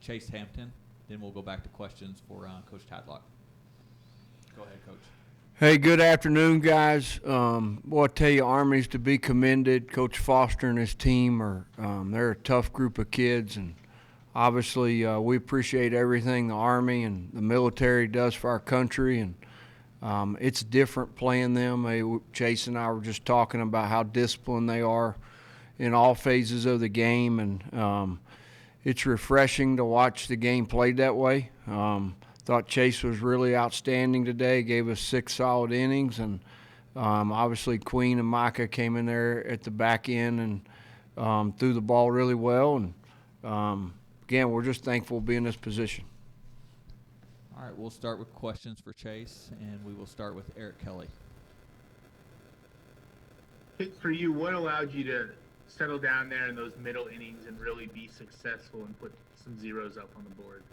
Chase Hampton. Then we'll go back to questions for Coach Tadlock. Go ahead, Coach. Hey, good afternoon, guys. Boy, I tell you, Army's to be commended. Coach Foster and his team they're a tough group of kids, and obviously we appreciate everything the Army and the military does for our country, and it's different playing them. Chase and I were just talking about how disciplined they are in all phases of the game, and it's refreshing to watch the game played that way. Thought Chase was really outstanding today, gave us 6 solid innings, and obviously Queen and Micah came in there at the back end and threw the ball really well. And again, we're just thankful to be in this position. All right, we'll start with questions for Chase, and we will start with Eric Kelly. For you, what allowed you to settle down there in those middle innings and really be successful and put some zeros up on the board?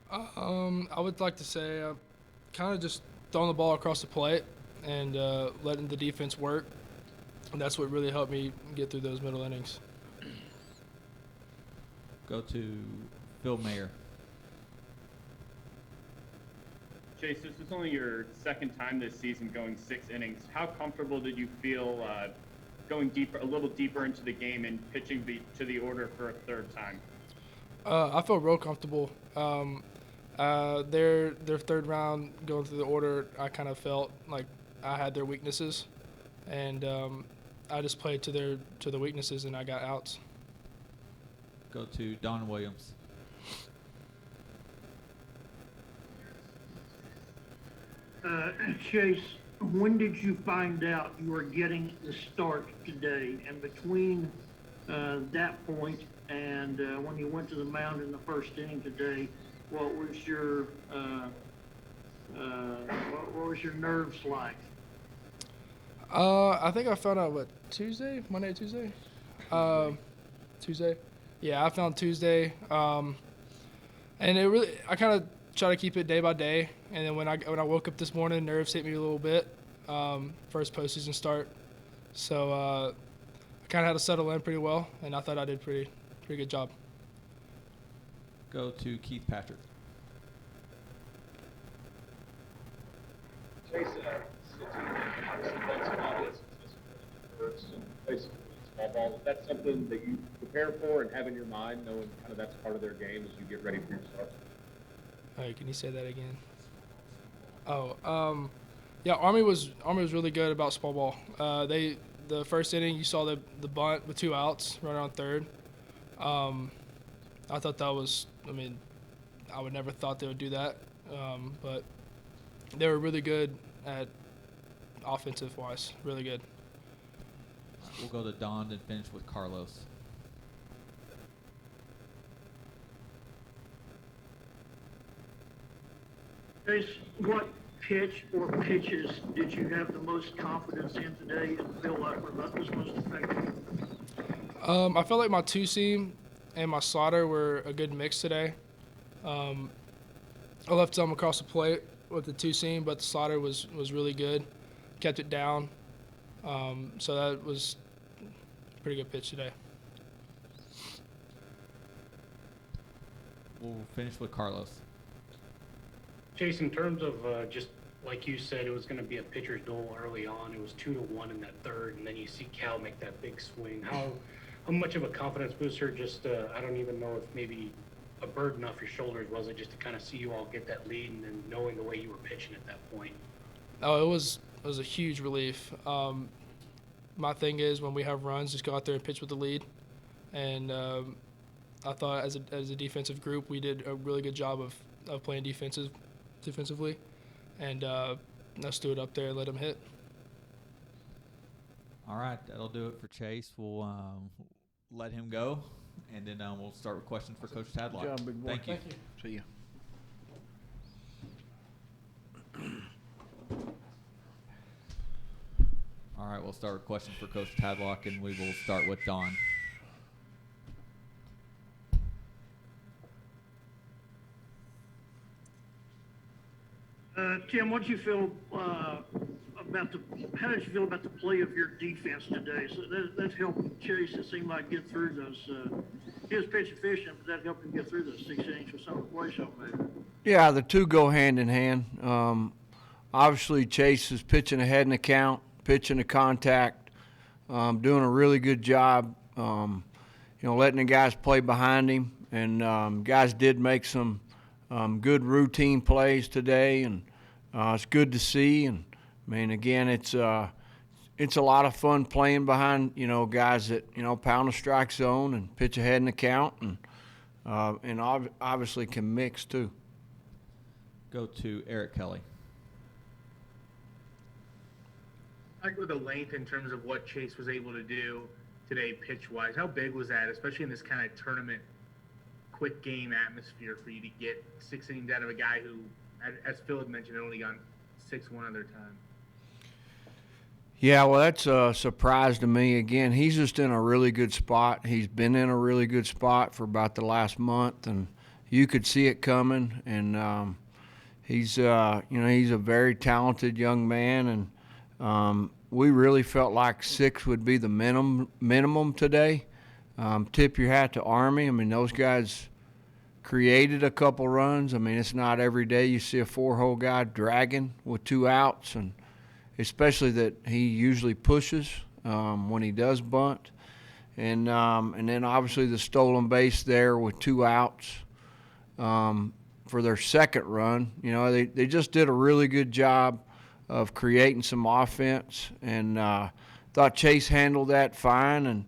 I would like to say kind of just throwing the ball across the plate and letting the defense work. And that's what really helped me get through those middle innings. Go to Phil Mayer. Chase, this is only your second time this season going 6 innings. How comfortable did you feel going a little deeper into the game and pitching to the order for a third time? I feel real comfortable. Their third round going through the order, I kind of felt like I had their weaknesses, and I just played to the weaknesses, and I got outs. Go to Don Williams. Chase, when did you find out you were getting the start today? And between that point and when you went to the mound in the first inning today, what was your nerves like? I think I found out Monday, Tuesday. Tuesday. Yeah, I found Tuesday. And I kind of try to keep it day by day. And then when I woke up this morning, nerves hit me a little bit. First postseason start, so I kind of had to settle in pretty well, and I thought I did pretty good job. Go to Keith Patrick. Chase, small ball. Is that something that you prepare for and have in your mind, knowing kind of that's part of their game as you get ready for your start? Hey, can you say that again? Oh, yeah. Army was really good about small ball. The first inning, you saw the bunt with 2 outs, runner on third. I thought that was. I mean, I would never thought they would do that, but they were really good at offensive wise. Really good. We'll go to Don and finish with Carlos. Chase, what pitch or pitches did you have the most confidence in today and feel like were most effective? I felt like my 2-seam and my slider were a good mix today. I left some across the plate with the 2-seam, but the slider was really good. Kept it down. So that was a pretty good pitch today. We'll finish with Carlos. Chase, in terms of just like you said, it was going to be a pitcher's duel early on. It was 2-1 in that third, and then you see Cal make that big swing. How much of a confidence booster? Just I don't even know if maybe a burden off your shoulders was it just to kind of see you all get that lead and then knowing the way you were pitching at that point? Oh, it was a huge relief. My thing is when we have runs, just go out there and pitch with the lead. And I thought as a defensive group, we did a really good job of playing defensively, and let's do it up there and let them hit. All right, that'll do it for Chase. We'll let him go, and then we'll start with questions for Coach Tadlock. Good job, big boy. Thank you. See you. All right, we'll start with questions for Coach Tadlock, and we will start with Don. Tim, what do you feel how did you feel about the play of your defense today? So that helped Chase, it seemed like, get through those. He was pitch efficient, but that helped him get through those 6 innings with some of the plays y'all made. Yeah, the two go hand in hand. Obviously, Chase is pitching ahead in the count, pitching to contact, doing a really good job, letting the guys play behind him. And guys did make some good routine plays today, and it's good to see. And, I mean, again, it's a lot of fun playing behind, guys that, pound the strike zone and pitch ahead in the count and obviously can mix too. Go to Eric Kelly. I go the length in terms of what Chase was able to do today pitch-wise. How big was that, especially in this kind of tournament, quick game atmosphere, for you to get 6 innings out of a guy who, as Phil had mentioned, had only gone 6 one other time? Yeah, well, that's a surprise to me. Again, he's just in a really good spot. He's been in a really good spot for about the last month, and you could see it coming. And he's a very talented young man, and we really felt like 6 would be the minimum today. Tip your hat to Army. I mean, those guys created a couple runs. I mean, it's not every day you see a 4-hole guy dragging with 2 outs, and especially that he usually pushes when he does bunt. And then obviously the stolen base there with 2 outs for their second run. They just did a really good job of creating some offense, and thought Chase handled that fine.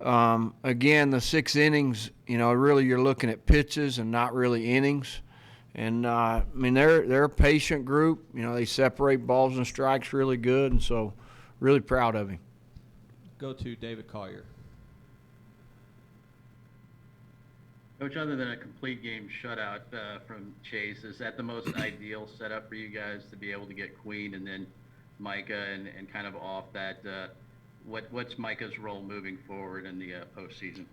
And again, the 6 innings, really you're looking at pitches and not really innings. And I mean, they're a patient group. They separate balls and strikes really good, and so really proud of him. Go to David Collier. Coach, other than a complete game shutout from Chase, is that the most ideal setup for you guys to be able to get Queen and then Micah and kind of off that? What's Micah's role moving forward in the postseason?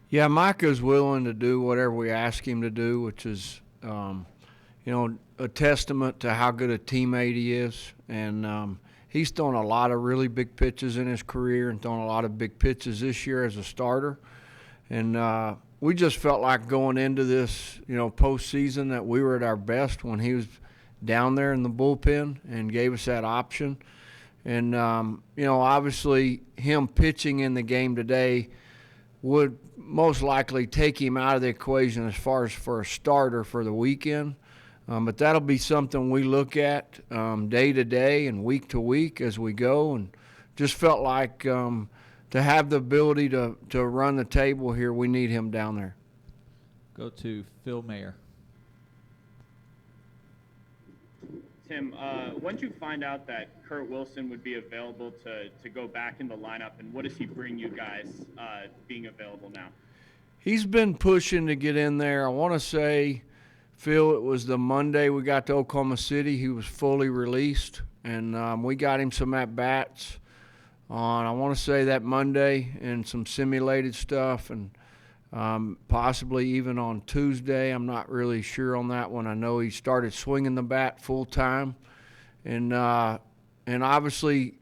Yeah, Micah's willing to do whatever we ask him to do, which is a testament to how good a teammate he is. And he's thrown a lot of really big pitches in his career and thrown a lot of big pitches this year as a starter. And we just felt like going into this, postseason, that we were at our best when he was down there in the bullpen and gave us that option. And, obviously him pitching in the game today would most likely take him out of the equation as far as for a starter for the weekend. But that'll be something we look at day to day and week to week as we go, and just felt like to have the ability to run the table here, we need him down there. Go to Phil Mayer. Tim, when did you find out that Kurt Wilson would be available to go back in the lineup, and what does he bring you guys being available now? He's been pushing to get in there. I want to say, Phil, it was the Monday we got to Oklahoma City. He was fully released, and we got him some at-bats on, I want to say, that Monday, and some simulated stuff, and possibly even on Tuesday. I'm not really sure on that one. I know he started swinging the bat full time, and obviously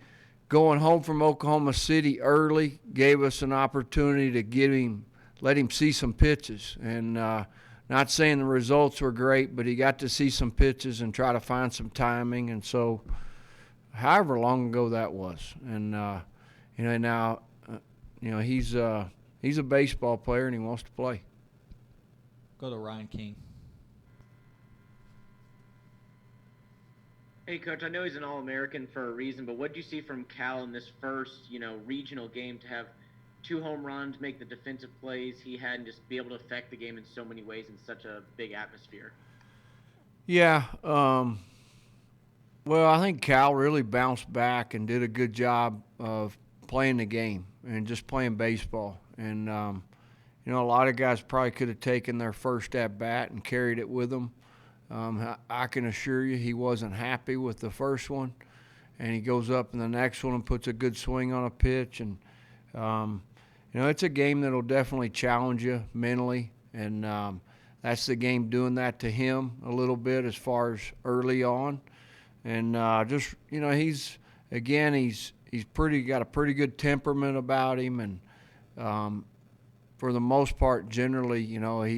going home from Oklahoma City early gave us an opportunity to let him see some pitches. And not saying the results were great, but he got to see some pitches and try to find some timing. And so, however long ago that was, and now he's a baseball player and he wants to play. Go to Ryan King. Hey, Coach, I know he's an All-American for a reason, but what did you see from Cal in this first, regional game to have 2 home runs, make the defensive plays he had, and just be able to affect the game in so many ways in such a big atmosphere? Yeah, well, I think Cal really bounced back and did a good job of playing the game and just playing baseball. And, a lot of guys probably could have taken their first at-bat and carried it with them. I can assure you he wasn't happy with the first one. And he goes up in the next one and puts a good swing on a pitch. And, it's a game that will definitely challenge you mentally. And that's the game doing that to him a little bit as far as early on. And he's again, he's got a pretty good temperament about him, and for the most part, generally,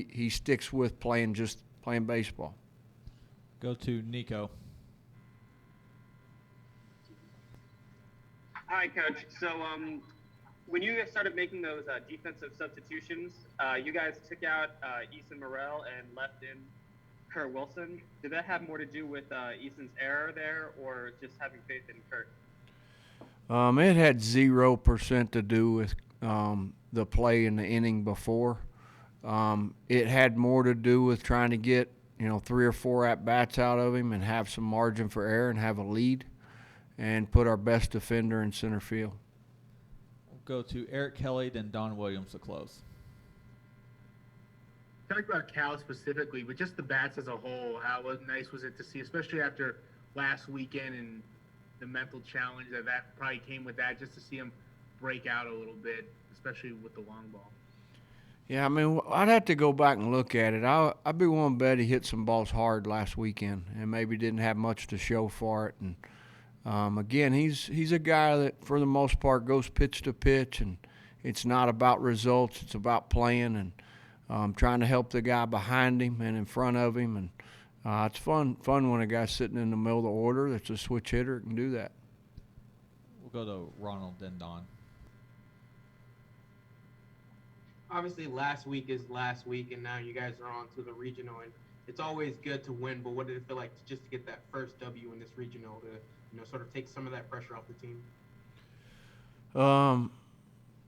he sticks with playing baseball. Go to Nico. Hi, Coach. So, when you guys started making those defensive substitutions, you guys took out Eason Morrell and left in Kurt Wilson. Did that have more to do with Eason's error there, or just having faith in Kurt? It had 0% to do with the play in the inning before. It had more to do with trying to get 3 or 4 at-bats out of him and have some margin for error and have a lead and put our best defender in center field. We'll go to Eric Kelly, then Don Williams to close. Talk about Cal specifically, but just the bats as a whole. How nice was it to see, especially after last weekend and the mental challenge that probably came with that, just to see him break out a little bit, especially with the long ball. Yeah, I mean, I'd have to go back and look at it. I'd be willing to bet he hit some balls hard last weekend and maybe didn't have much to show for it. And again, he's a guy that for the most part goes pitch to pitch, and it's not about results. It's about playing and trying to help the guy behind him and in front of him. And it's fun when a guy's sitting in the middle of the order that's a switch hitter can do that. We'll go to Ronald Dendon. Obviously, last week is last week, and now you guys are on to the regional, and it's always good to win, but what did it feel like just to get that first W in this regional to, sort of take some of that pressure off the team?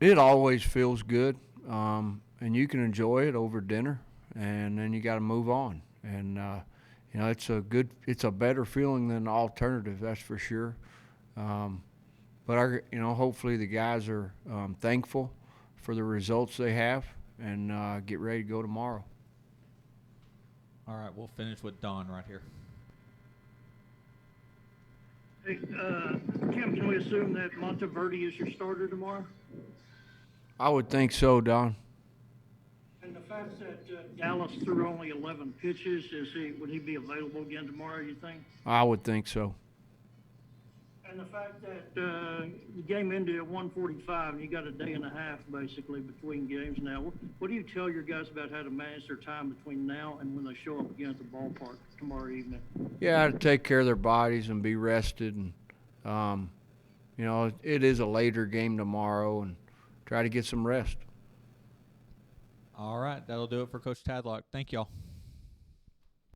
It always feels good, and you can enjoy it over dinner, and then you got to move on. And it's a better feeling than the alternative, that's for sure. But hopefully the guys are thankful for the results they have and get ready to go tomorrow. All right, we'll finish with Don right here. Hey, Kim, can we assume that Monteverde is your starter tomorrow? I would think so, Don. And the fact that Dallas threw only 11 pitches, would he be available again tomorrow, you think? I would think so. And the fact that the game ended at 1:45 and you got a day and a half basically between games now, what do you tell your guys about how to manage their time between now and when they show up again at the ballpark tomorrow evening? Yeah, to take care of their bodies and be rested. And, it is a later game tomorrow, and try to get some rest. All right, that'll do it for Coach Tadlock. Thank y'all.